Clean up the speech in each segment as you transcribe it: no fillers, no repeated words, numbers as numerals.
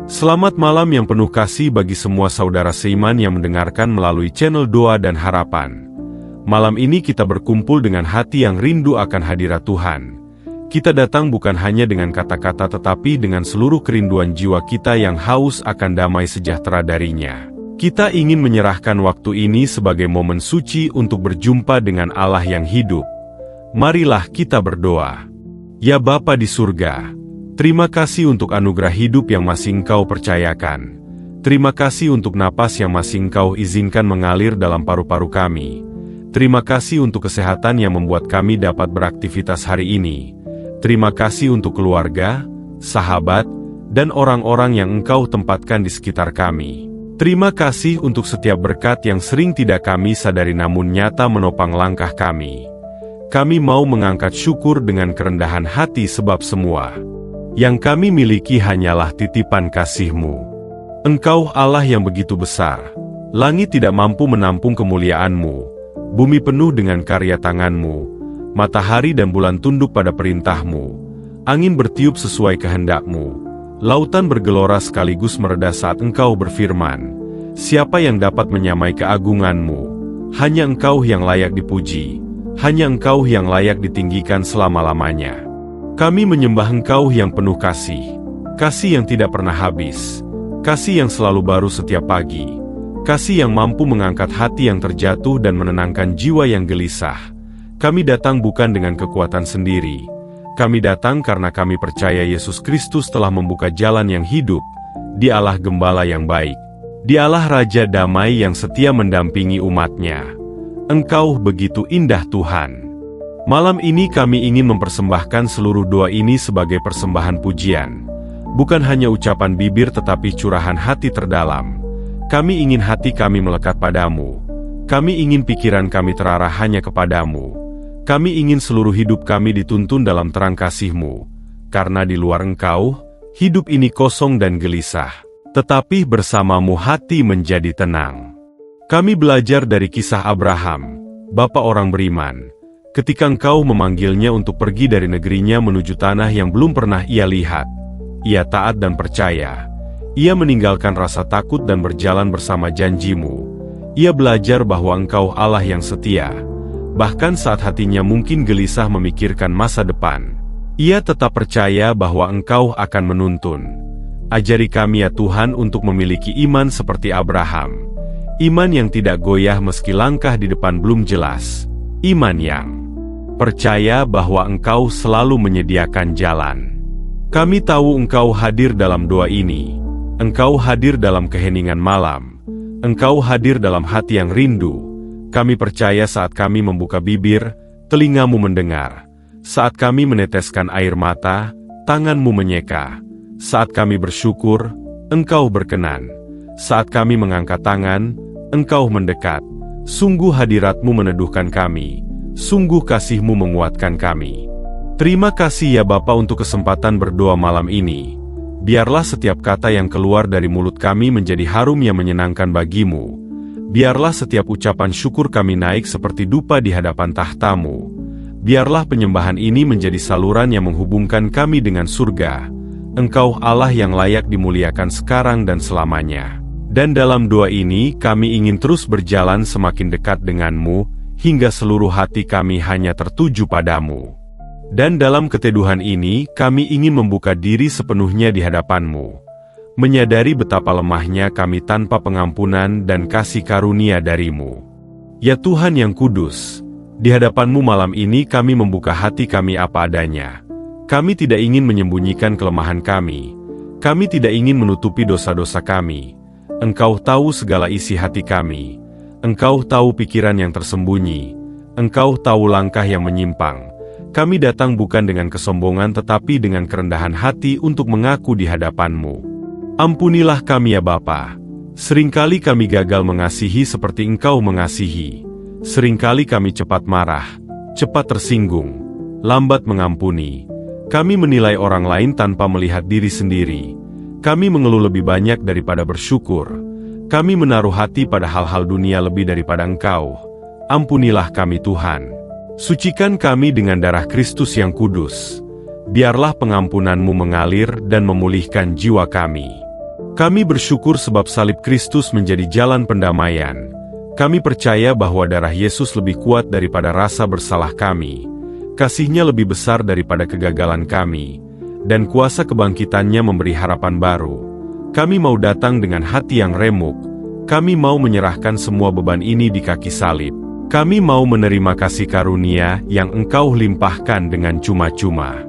Selamat malam yang penuh kasih bagi semua saudara seiman yang mendengarkan melalui channel Doa dan Harapan. Malam ini kita berkumpul dengan hati yang rindu akan hadirat Tuhan. Kita datang bukan hanya dengan kata-kata tetapi dengan seluruh kerinduan jiwa kita yang haus akan damai sejahtera darinya. Kita ingin menyerahkan waktu ini sebagai momen suci untuk berjumpa dengan Allah yang hidup. Marilah kita berdoa. Ya Bapa di surga, terima kasih untuk anugerah hidup yang masih Engkau percayakan. Terima kasih untuk napas yang masih Engkau izinkan mengalir dalam paru-paru kami. Terima kasih untuk kesehatan yang membuat kami dapat beraktivitas hari ini. Terima kasih untuk keluarga, sahabat, dan orang-orang yang Engkau tempatkan di sekitar kami. Terima kasih untuk setiap berkat yang sering tidak kami sadari namun nyata menopang langkah kami. Kami mau mengangkat syukur dengan kerendahan hati sebab semua yang kami miliki hanyalah titipan kasih-Mu. Engkau Allah yang begitu besar. Langit tidak mampu menampung kemuliaan-Mu. Bumi penuh dengan karya tangan-Mu. Matahari dan bulan tunduk pada perintah-Mu. Angin bertiup sesuai kehendak-Mu. Lautan bergelora sekaligus mereda saat Engkau berfirman. Siapa yang dapat menyamai keagungan-Mu? Hanya Engkau yang layak dipuji. Hanya Engkau yang layak ditinggikan selama-lamanya. Kami menyembah Engkau yang penuh kasih. Kasih yang tidak pernah habis. Kasih yang selalu baru setiap pagi. Kasih yang mampu mengangkat hati yang terjatuh dan menenangkan jiwa yang gelisah. Kami datang bukan dengan kekuatan sendiri. Kami datang karena kami percaya Yesus Kristus telah membuka jalan yang hidup. Dialah Gembala yang baik. Dialah Raja Damai yang setia mendampingi umat-Nya. Engkau begitu indah Tuhan. Malam ini kami ingin mempersembahkan seluruh doa ini sebagai persembahan pujian. Bukan hanya ucapan bibir tetapi curahan hati terdalam. Kami ingin hati kami melekat padamu. Kami ingin pikiran kami terarah hanya kepadamu. Kami ingin seluruh hidup kami dituntun dalam terang kasih-Mu. Karena di luar Engkau, hidup ini kosong dan gelisah. Tetapi bersama-Mu hati menjadi tenang. Kami belajar dari kisah Abraham, bapa orang beriman. Ketika Engkau memanggilnya untuk pergi dari negerinya menuju tanah yang belum pernah ia lihat, ia taat dan percaya. Ia meninggalkan rasa takut dan berjalan bersama janji-Mu. Ia belajar bahwa Engkau Allah yang setia. Bahkan saat hatinya mungkin gelisah memikirkan masa depan, ia tetap percaya bahwa Engkau akan menuntun. Ajari kami ya Tuhan untuk memiliki iman seperti Abraham. Iman yang tidak goyah meski langkah di depan belum jelas. Iman yang percaya bahwa Engkau selalu menyediakan jalan. Kami tahu Engkau hadir dalam doa ini. Engkau hadir dalam keheningan malam. Engkau hadir dalam hati yang rindu. Kami percaya saat kami membuka bibir, telinga-Mu mendengar. Saat kami meneteskan air mata, tangan-Mu menyeka. Saat kami bersyukur, Engkau berkenan. Saat kami mengangkat tangan, Engkau mendekat. Sungguh hadirat-Mu meneduhkan kami. Sungguh kasih-Mu menguatkan kami. Terima kasih ya Bapa untuk kesempatan berdoa malam ini. Biarlah setiap kata yang keluar dari mulut kami menjadi harum yang menyenangkan bagi-Mu. Biarlah setiap ucapan syukur kami naik seperti dupa di hadapan tahta-Mu. Biarlah penyembahan ini menjadi saluran yang menghubungkan kami dengan surga. Engkau Allah yang layak dimuliakan sekarang dan selamanya. Dan dalam doa ini kami ingin terus berjalan semakin dekat dengan-Mu, hingga seluruh hati kami hanya tertuju padamu. Dan dalam keteduhan ini, kami ingin membuka diri sepenuhnya di hadapan-Mu. Menyadari betapa lemahnya kami tanpa pengampunan dan kasih karunia dari-Mu. Ya Tuhan yang kudus, di hadapan-Mu malam ini kami membuka hati kami apa adanya. Kami tidak ingin menyembunyikan kelemahan kami. Kami tidak ingin menutupi dosa-dosa kami. Engkau tahu segala isi hati kami. Engkau tahu pikiran yang tersembunyi. Engkau tahu langkah yang menyimpang. Kami datang bukan dengan kesombongan tetapi dengan kerendahan hati untuk mengaku di hadapan-Mu. Ampunilah kami ya Bapa. Seringkali kami gagal mengasihi seperti Engkau mengasihi. Seringkali kami cepat marah, cepat tersinggung, lambat mengampuni. Kami menilai orang lain tanpa melihat diri sendiri. Kami mengeluh lebih banyak daripada bersyukur. Kami menaruh hati pada hal-hal dunia lebih daripada Engkau. Ampunilah kami Tuhan. Sucikan kami dengan darah Kristus yang kudus. Biarlah pengampunan-Mu mengalir dan memulihkan jiwa kami. Kami bersyukur sebab salib Kristus menjadi jalan pendamaian. Kami percaya bahwa darah Yesus lebih kuat daripada rasa bersalah kami. Kasih-Nya lebih besar daripada kegagalan kami. Dan kuasa kebangkitannya memberi harapan baru. Kami mau datang dengan hati yang remuk. Kami mau menyerahkan semua beban ini di kaki salib. Kami mau menerima kasih karunia yang Engkau limpahkan dengan cuma-cuma.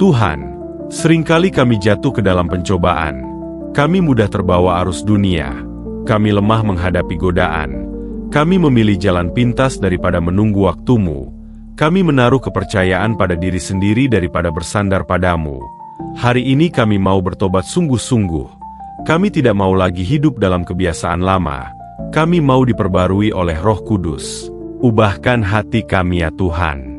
Tuhan, seringkali kami jatuh ke dalam pencobaan. Kami mudah terbawa arus dunia. Kami lemah menghadapi godaan. Kami memilih jalan pintas daripada menunggu waktu-Mu. Kami menaruh kepercayaan pada diri sendiri daripada bersandar pada-Mu. Hari ini kami mau bertobat sungguh-sungguh. Kami tidak mau lagi hidup dalam kebiasaan lama. Kami mau diperbarui oleh Roh Kudus. Ubahkan hati kami ya Tuhan.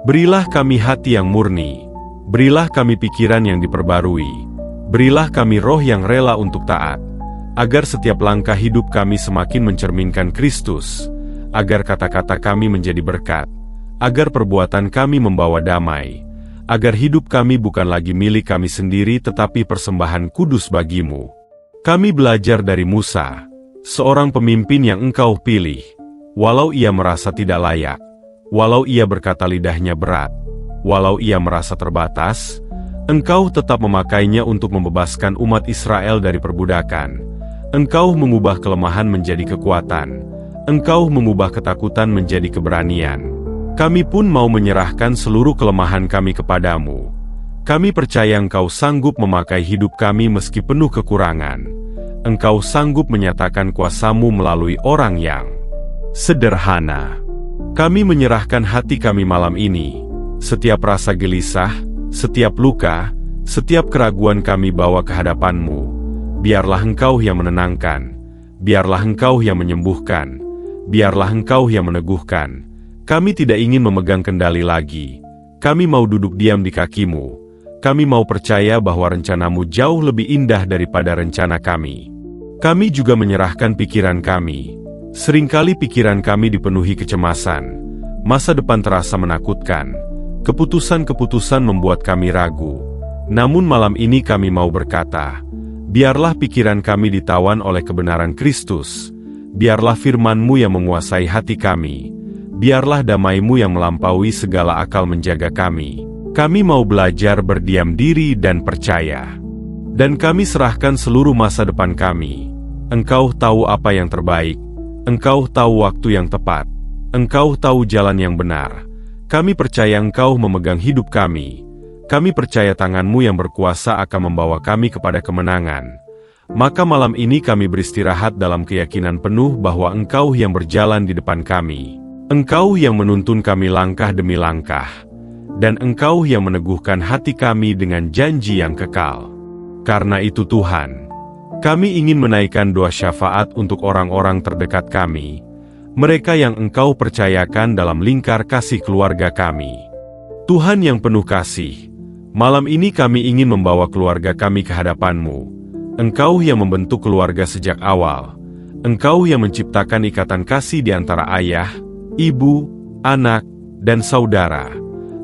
Berilah kami hati yang murni. Berilah kami pikiran yang diperbarui. Berilah kami roh yang rela untuk taat, agar setiap langkah hidup kami semakin mencerminkan Kristus, agar kata-kata kami menjadi berkat, agar perbuatan kami membawa damai, agar hidup kami bukan lagi milik kami sendiri tetapi persembahan kudus bagi-Mu. Kami belajar dari Musa, seorang pemimpin yang Engkau pilih, walau ia merasa tidak layak, walau ia berkata lidahnya berat, walau ia merasa terbatas, Engkau tetap memakainya untuk membebaskan umat Israel dari perbudakan. Engkau mengubah kelemahan menjadi kekuatan. Engkau mengubah ketakutan menjadi keberanian. Kami pun mau menyerahkan seluruh kelemahan kami kepadamu. Kami percaya Engkau sanggup memakai hidup kami meski penuh kekurangan. Engkau sanggup menyatakan kuasa-Mu melalui orang yang sederhana. Kami menyerahkan hati kami malam ini. Setiap rasa gelisah, setiap luka, setiap keraguan kami bawa ke hadapan-Mu. Biarlah Engkau yang menenangkan, biarlah Engkau yang menyembuhkan, biarlah Engkau yang meneguhkan. Kami tidak ingin memegang kendali lagi. Kami mau duduk diam di kaki-Mu. Kami mau percaya bahwa rencana-Mu jauh lebih indah daripada rencana kami. Kami juga menyerahkan pikiran kami. Seringkali pikiran kami dipenuhi kecemasan. Masa depan terasa menakutkan. Keputusan-keputusan membuat kami ragu. Namun malam ini kami mau berkata, biarlah pikiran kami ditawan oleh kebenaran Kristus. Biarlah firman-Mu yang menguasai hati kami. Biarlah damai-Mu yang melampaui segala akal menjaga kami. Kami mau belajar berdiam diri dan percaya. Dan kami serahkan seluruh masa depan kami. Engkau tahu apa yang terbaik. Engkau tahu waktu yang tepat. Engkau tahu jalan yang benar. Kami percaya Engkau memegang hidup kami. Kami percaya tangan-Mu yang berkuasa akan membawa kami kepada kemenangan. Maka malam ini kami beristirahat dalam keyakinan penuh bahwa Engkau yang berjalan di depan kami. Engkau yang menuntun kami langkah demi langkah. Dan Engkau yang meneguhkan hati kami dengan janji yang kekal. Karena itu Tuhan, kami ingin menaikkan doa syafaat untuk orang-orang terdekat kami. Mereka yang Engkau percayakan dalam lingkar kasih keluarga kami. Tuhan yang penuh kasih, malam ini kami ingin membawa keluarga kami ke hadapan-Mu. Engkau yang membentuk keluarga sejak awal. Engkau yang menciptakan ikatan kasih di antara ayah, ibu, anak, dan saudara.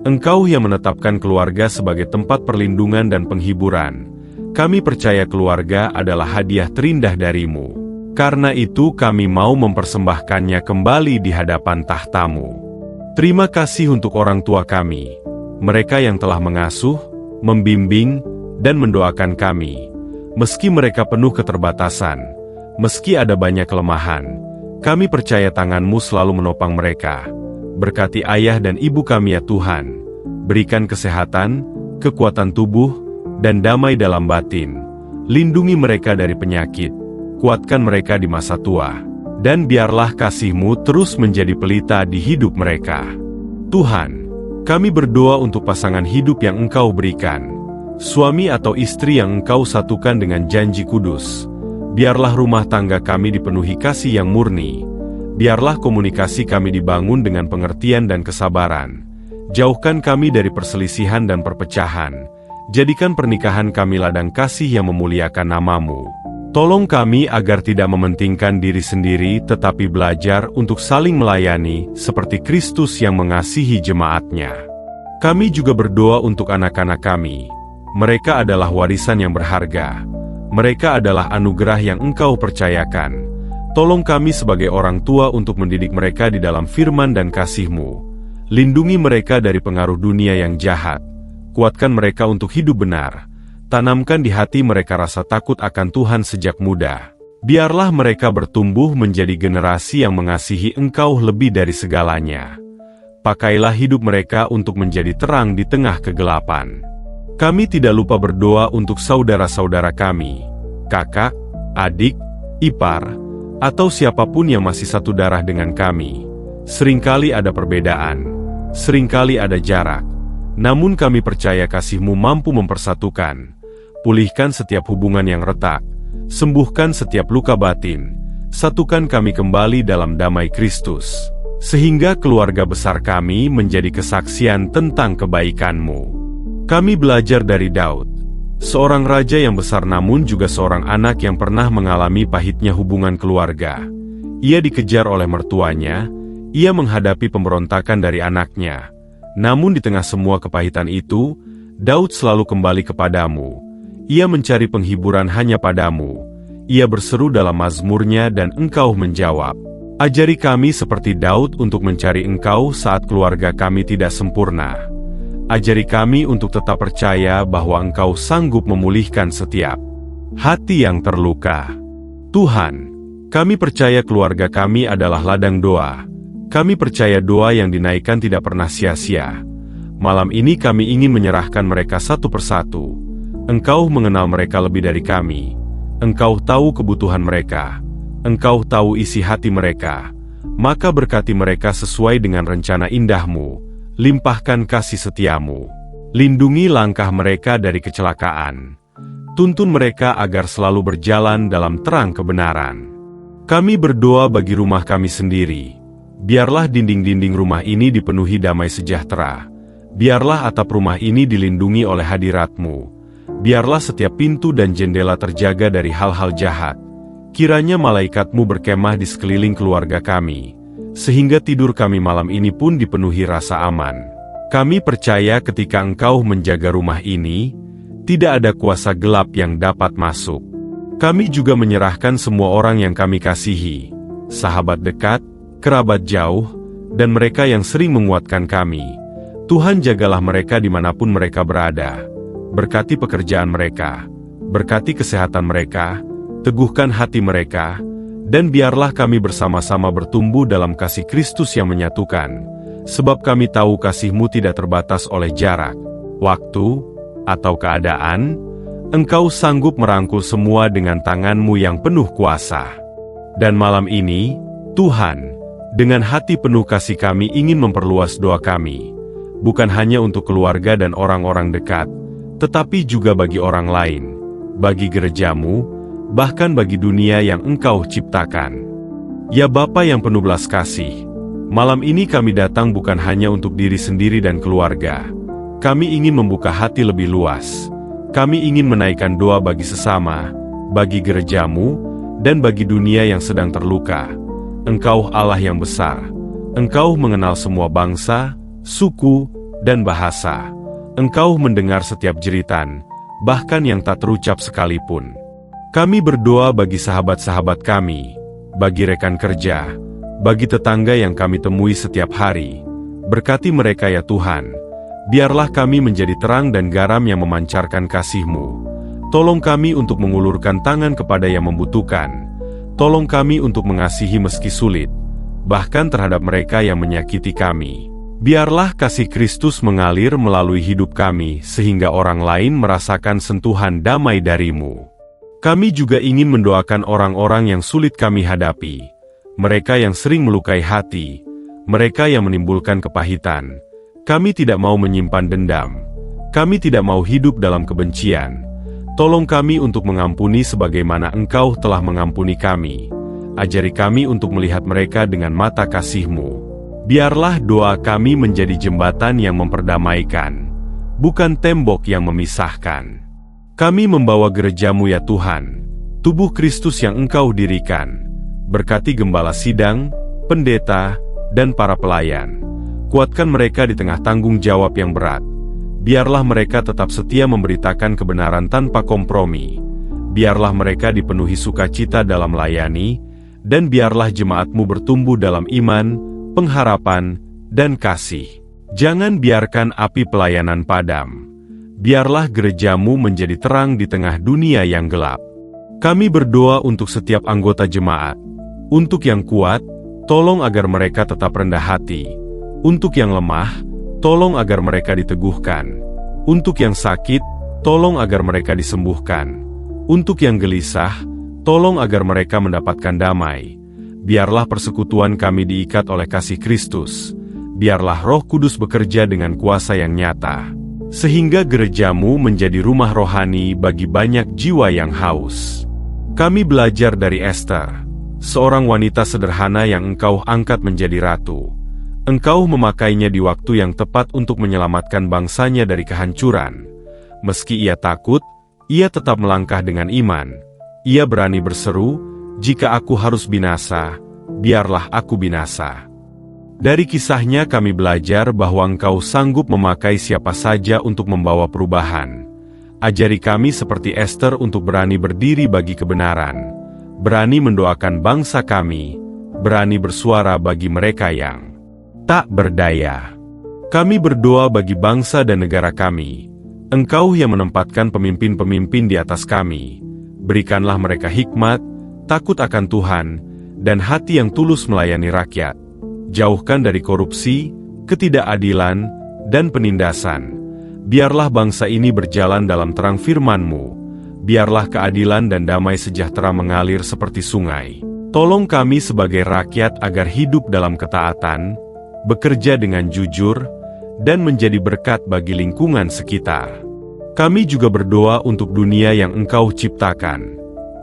Engkau yang menetapkan keluarga sebagai tempat perlindungan dan penghiburan. Kami percaya keluarga adalah hadiah terindah dari-Mu. Karena itu kami mau mempersembahkannya kembali di hadapan tahta-Mu. Terima kasih untuk orang tua kami, mereka yang telah mengasuh, membimbing, dan mendoakan kami. Meski mereka penuh keterbatasan, meski ada banyak kelemahan, kami percaya tangan-Mu selalu menopang mereka. Berkati ayah dan ibu kami ya Tuhan, berikan kesehatan, kekuatan tubuh, dan damai dalam batin. Lindungi mereka dari penyakit. Kuatkan mereka di masa tua, dan biarlah kasih-Mu terus menjadi pelita di hidup mereka. Tuhan, kami berdoa untuk pasangan hidup yang Engkau berikan, suami atau istri yang Engkau satukan dengan janji kudus. Biarlah rumah tangga kami dipenuhi kasih yang murni. Biarlah komunikasi kami dibangun dengan pengertian dan kesabaran. Jauhkan kami dari perselisihan dan perpecahan. Jadikan pernikahan kami ladang kasih yang memuliakan nama-Mu. Tolong kami agar tidak mementingkan diri sendiri tetapi belajar untuk saling melayani seperti Kristus yang mengasihi jemaat-Nya. Kami juga berdoa untuk anak-anak kami. Mereka adalah warisan yang berharga. Mereka adalah anugerah yang Engkau percayakan. Tolong kami sebagai orang tua untuk mendidik mereka di dalam firman dan kasih-Mu. Lindungi mereka dari pengaruh dunia yang jahat. Kuatkan mereka untuk hidup benar. Tanamkan di hati mereka rasa takut akan Tuhan sejak muda. Biarlah mereka bertumbuh menjadi generasi yang mengasihi Engkau lebih dari segalanya. Pakailah hidup mereka untuk menjadi terang di tengah kegelapan. Kami tidak lupa berdoa untuk saudara-saudara kami, kakak, adik, ipar, atau siapapun yang masih satu darah dengan kami. Seringkali ada perbedaan, seringkali ada jarak. Namun kami percaya kasih-Mu mampu mempersatukan. Pulihkan setiap hubungan yang retak. Sembuhkan setiap luka batin, satukan kami kembali dalam damai Kristus, sehingga keluarga besar kami menjadi kesaksian tentang kebaikan-Mu. Kami belajar dari Daud, seorang raja yang besar namun juga seorang anak yang pernah mengalami pahitnya hubungan keluarga. Ia dikejar oleh mertuanya, ia menghadapi pemberontakan dari anaknya. Namun di tengah semua kepahitan itu, Daud selalu kembali kepadamu. Ia mencari penghiburan hanya padamu. Ia berseru dalam mazmurnya dan Engkau menjawab. Ajari kami seperti Daud untuk mencari Engkau saat keluarga kami tidak sempurna. Ajari kami untuk tetap percaya bahwa Engkau sanggup memulihkan setiap hati yang terluka. Tuhan, kami percaya keluarga kami adalah ladang doa. Kami percaya doa yang dinaikkan tidak pernah sia-sia. Malam ini kami ingin menyerahkan mereka satu persatu. Engkau mengenal mereka lebih dari kami. Engkau tahu kebutuhan mereka. Engkau tahu isi hati mereka. Maka berkati mereka sesuai dengan rencana indah-Mu. Limpahkan kasih setia-Mu. Lindungi langkah mereka dari kecelakaan. Tuntun mereka agar selalu berjalan dalam terang kebenaran. Kami berdoa bagi rumah kami sendiri. Biarlah dinding-dinding rumah ini dipenuhi damai sejahtera. Biarlah atap rumah ini dilindungi oleh hadirat-Mu. Biarlah setiap pintu dan jendela terjaga dari hal-hal jahat. Kiranya malaikat-Mu berkemah di sekeliling keluarga kami, sehingga tidur kami malam ini pun dipenuhi rasa aman. Kami percaya ketika Engkau menjaga rumah ini, tidak ada kuasa gelap yang dapat masuk. Kami juga menyerahkan semua orang yang kami kasihi, sahabat dekat, kerabat jauh, dan mereka yang sering menguatkan kami. Tuhan jagalah mereka dimanapun mereka berada. Berkati pekerjaan mereka, berkati kesehatan mereka, teguhkan hati mereka, dan biarlah kami bersama-sama bertumbuh dalam kasih Kristus yang menyatukan, sebab kami tahu kasih-Mu tidak terbatas oleh jarak, waktu, atau keadaan. Engkau sanggup merangkul semua dengan tangan-Mu yang penuh kuasa. Dan malam ini, Tuhan, dengan hati penuh kasih kami ingin memperluas doa kami, bukan hanya untuk keluarga dan orang-orang dekat, tetapi juga bagi orang lain, bagi gereja-Mu, bahkan bagi dunia yang Engkau ciptakan. Ya Bapa yang penuh belas kasih, malam ini kami datang bukan hanya untuk diri sendiri dan keluarga. Kami ingin membuka hati lebih luas. Kami ingin menaikkan doa bagi sesama, bagi gereja-Mu, dan bagi dunia yang sedang terluka. Engkau Allah yang besar. Engkau mengenal semua bangsa, suku, dan bahasa. Engkau mendengar setiap jeritan, bahkan yang tak terucap sekalipun. Kami berdoa bagi sahabat-sahabat kami, bagi rekan kerja, bagi tetangga yang kami temui setiap hari. Berkati mereka ya Tuhan. Biarlah kami menjadi terang dan garam yang memancarkan kasih-Mu. Tolong kami untuk mengulurkan tangan kepada yang membutuhkan. Tolong kami untuk mengasihi meski sulit, bahkan terhadap mereka yang menyakiti kami. Biarlah kasih Kristus mengalir melalui hidup kami sehingga orang lain merasakan sentuhan damai dari-Mu. Kami juga ingin mendoakan orang-orang yang sulit kami hadapi, mereka yang sering melukai hati, mereka yang menimbulkan kepahitan. Kami tidak mau menyimpan dendam, kami tidak mau hidup dalam kebencian. Tolong kami untuk mengampuni sebagaimana Engkau telah mengampuni kami. Ajari kami untuk melihat mereka dengan mata kasih-Mu. Biarlah doa kami menjadi jembatan yang memperdamaikan, bukan tembok yang memisahkan. Kami membawa gereja-Mu ya Tuhan, tubuh Kristus yang Engkau dirikan. Berkati gembala sidang, pendeta, dan para pelayan. Kuatkan mereka di tengah tanggung jawab yang berat. Biarlah mereka tetap setia memberitakan kebenaran tanpa kompromi. biarlah mereka dipenuhi sukacita dalam melayani, dan biarlah jemaat-Mu bertumbuh dalam iman, pengharapan, dan kasih. Jangan biarkan api pelayanan padam. Biarlah gereja-Mu menjadi terang di tengah dunia yang gelap. Kami berdoa untuk setiap anggota jemaat. Untuk yang kuat, tolong agar mereka tetap rendah hati. Untuk yang lemah, tolong agar mereka diteguhkan. Untuk yang sakit, tolong agar mereka disembuhkan. Untuk yang gelisah, tolong agar mereka mendapatkan damai. Biarlah persekutuan kami diikat oleh kasih Kristus. Biarlah Roh Kudus bekerja dengan kuasa yang nyata, sehingga gereja-Mu menjadi rumah rohani bagi banyak jiwa yang haus. Kami belajar dari Esther, seorang wanita sederhana yang Engkau angkat menjadi ratu. Engkau memakainya di waktu yang tepat untuk menyelamatkan bangsanya dari kehancuran. Meski ia takut, ia tetap melangkah dengan iman. Ia berani berseru, "Jika aku harus binasa, biarlah aku binasa." Dari kisahnya kami belajar bahwa Engkau sanggup memakai siapa saja untuk membawa perubahan. Ajari kami seperti Esther untuk berani berdiri bagi kebenaran, berani mendoakan bangsa kami, berani bersuara bagi mereka yang tak berdaya. Kami berdoa bagi bangsa dan negara kami. Engkau yang menempatkan pemimpin-pemimpin di atas kami. Berikanlah mereka hikmat, takut akan Tuhan, dan hati yang tulus melayani rakyat. Jauhkan dari korupsi, ketidakadilan, dan penindasan. Biarlah bangsa ini berjalan dalam terang firman-Mu. Biarlah keadilan dan damai sejahtera mengalir seperti sungai. Tolong kami sebagai rakyat agar hidup dalam ketaatan, bekerja dengan jujur, dan menjadi berkat bagi lingkungan sekitar. Kami juga berdoa untuk dunia yang Engkau ciptakan.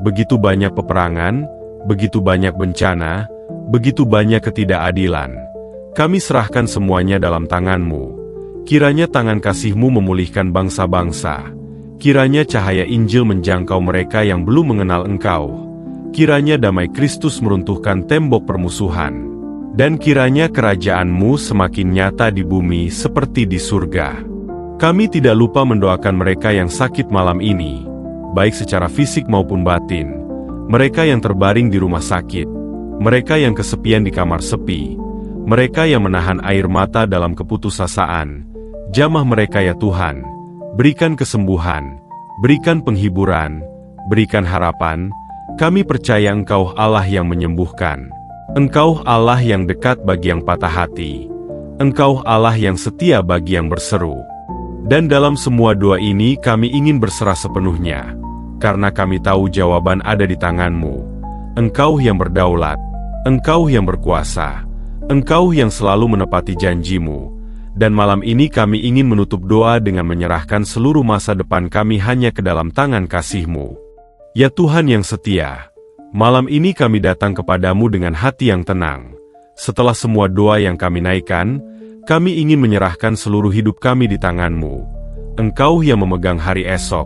Begitu banyak peperangan, begitu banyak bencana, begitu banyak ketidakadilan. Kami serahkan semuanya dalam tangan-Mu. Kiranya tangan kasih-Mu memulihkan bangsa-bangsa. Kiranya cahaya Injil menjangkau mereka yang belum mengenal Engkau. Kiranya damai Kristus meruntuhkan tembok permusuhan. Dan kiranya kerajaan-Mu semakin nyata di bumi seperti di surga. Kami tidak lupa mendoakan mereka yang sakit malam ini, baik secara fisik maupun batin. Mereka yang terbaring di rumah sakit. Mereka yang kesepian di kamar sepi, mereka yang menahan air mata dalam keputusasaan, jamah mereka ya Tuhan, berikan kesembuhan, berikan penghiburan, berikan harapan. Kami percaya Engkau Allah yang menyembuhkan. Engkau Allah yang dekat bagi yang patah hati. Engkau Allah yang setia bagi yang berseru. Dan dalam semua doa ini kami ingin berserah sepenuhnya, karena kami tahu jawaban ada di tangan-Mu. Engkau yang berdaulat, Engkau yang berkuasa, Engkau yang selalu menepati janji-Mu. Dan malam ini kami ingin menutup doa dengan menyerahkan seluruh masa depan kami hanya ke dalam tangan kasih-Mu. Ya Tuhan yang setia, malam ini kami datang kepadamu dengan hati yang tenang. Setelah semua doa yang kami naikkan, kami ingin menyerahkan seluruh hidup kami di tangan-Mu. Engkau yang memegang hari esok,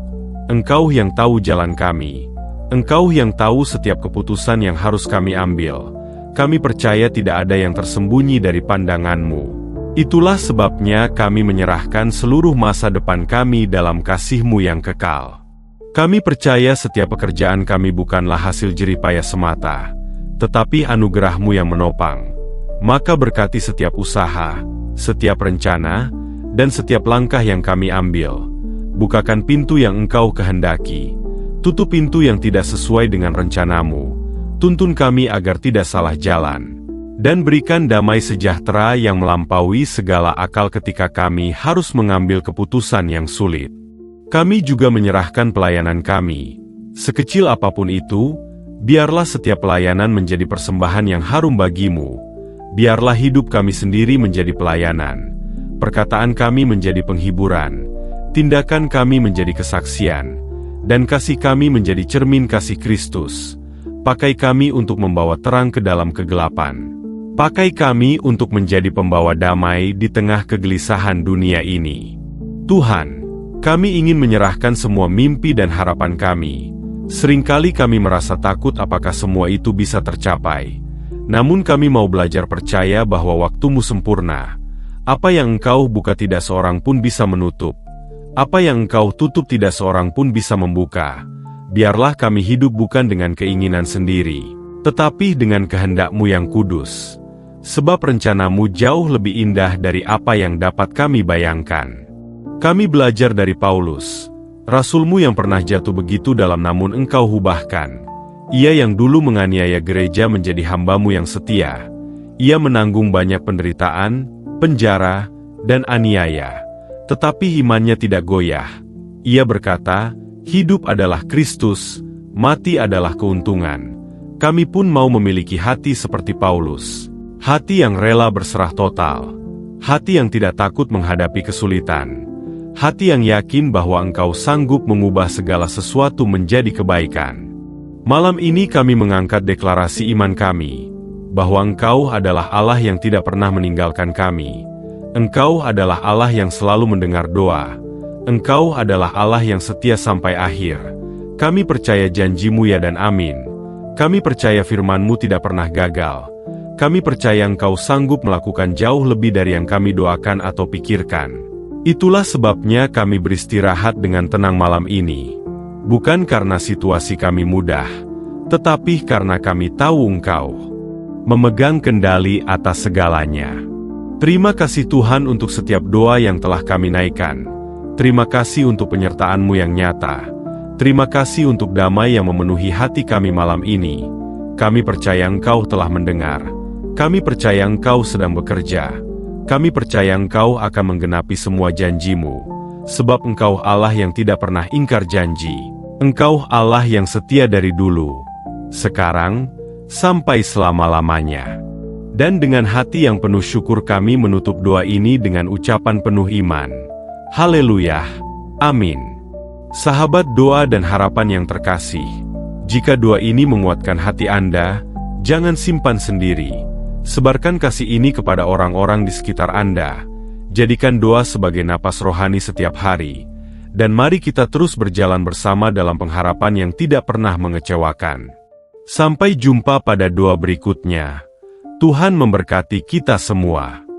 Engkau yang tahu jalan kami. Engkau yang tahu setiap keputusan yang harus kami ambil. Kami percaya tidak ada yang tersembunyi dari pandangan-Mu. Itulah sebabnya kami menyerahkan seluruh masa depan kami dalam kasih-Mu yang kekal. Kami percaya setiap pekerjaan kami bukanlah hasil jeripayah semata, tetapi anugerah-Mu yang menopang. Maka berkati setiap usaha, setiap rencana, dan setiap langkah yang kami ambil. Bukakan pintu yang Engkau kehendaki. Tutup pintu yang tidak sesuai dengan rencana-Mu. Tuntun kami agar tidak salah jalan. Dan berikan damai sejahtera yang melampaui segala akal ketika kami harus mengambil keputusan yang sulit. Kami juga menyerahkan pelayanan kami. Sekecil apapun itu, biarlah setiap pelayanan menjadi persembahan yang harum bagi-Mu. Biarlah hidup kami sendiri menjadi pelayanan. Perkataan kami menjadi penghiburan. Tindakan kami menjadi kesaksian. Dan kasih kami menjadi cermin kasih Kristus. Pakai kami untuk membawa terang ke dalam kegelapan. Pakai kami untuk menjadi pembawa damai di tengah kegelisahan dunia ini. Tuhan, kami ingin menyerahkan semua mimpi dan harapan kami. Seringkali kami merasa takut apakah semua itu bisa tercapai. Namun kami mau belajar percaya bahwa waktu-Mu sempurna. Apa yang Engkau buka tidak seorang pun bisa menutup. Apa yang Engkau tutup tidak seorang pun bisa membuka. biarlah kami hidup bukan dengan keinginan sendiri, tetapi dengan kehendak-Mu yang kudus. Sebab rencana-Mu jauh lebih indah dari apa yang dapat kami bayangkan. Kami belajar dari Paulus, Rasul-Mu yang pernah jatuh begitu dalam namun Engkau hubahkan. Ia yang dulu menganiaya gereja menjadi hamba-Mu yang setia. Ia menanggung banyak penderitaan, penjara, dan aniaya. Tetapi imannya tidak goyah. Ia berkata, hidup adalah Kristus, mati adalah keuntungan. Kami pun mau memiliki hati seperti Paulus. Hati yang rela berserah total. Hati yang tidak takut menghadapi kesulitan. Hati yang yakin bahwa Engkau sanggup mengubah segala sesuatu menjadi kebaikan. Malam ini kami mengangkat deklarasi iman kami, bahwa Engkau adalah Allah yang tidak pernah meninggalkan kami. Engkau adalah Allah yang selalu mendengar doa. Engkau adalah Allah yang setia sampai akhir. Kami percaya janji-Mu ya dan amin. Kami percaya firman-Mu tidak pernah gagal. Kami percaya Engkau sanggup melakukan jauh lebih dari yang kami doakan atau pikirkan. Itulah sebabnya kami beristirahat dengan tenang malam ini. Bukan karena situasi kami mudah, tetapi karena kami tahu Engkau memegang kendali atas segalanya. Terima kasih Tuhan untuk setiap doa yang telah kami naikkan. Terima kasih untuk penyertaan-Mu yang nyata. Terima kasih untuk damai yang memenuhi hati kami malam ini. Kami percaya Engkau telah mendengar. Kami percaya Engkau sedang bekerja. Kami percaya Engkau akan menggenapi semua janji-Mu. Sebab Engkau Allah yang tidak pernah ingkar janji. Engkau Allah yang setia dari dulu, sekarang, sampai selama-lamanya. Dan dengan hati yang penuh syukur kami menutup doa ini dengan ucapan penuh iman. Haleluya. Amin. Sahabat doa dan harapan yang terkasih, jika doa ini menguatkan hati Anda, jangan simpan sendiri. Sebarkan kasih ini kepada orang-orang di sekitar Anda. Jadikan doa sebagai napas rohani setiap hari. Dan mari kita terus berjalan bersama dalam pengharapan yang tidak pernah mengecewakan. Sampai jumpa pada doa berikutnya. Tuhan memberkati kita semua.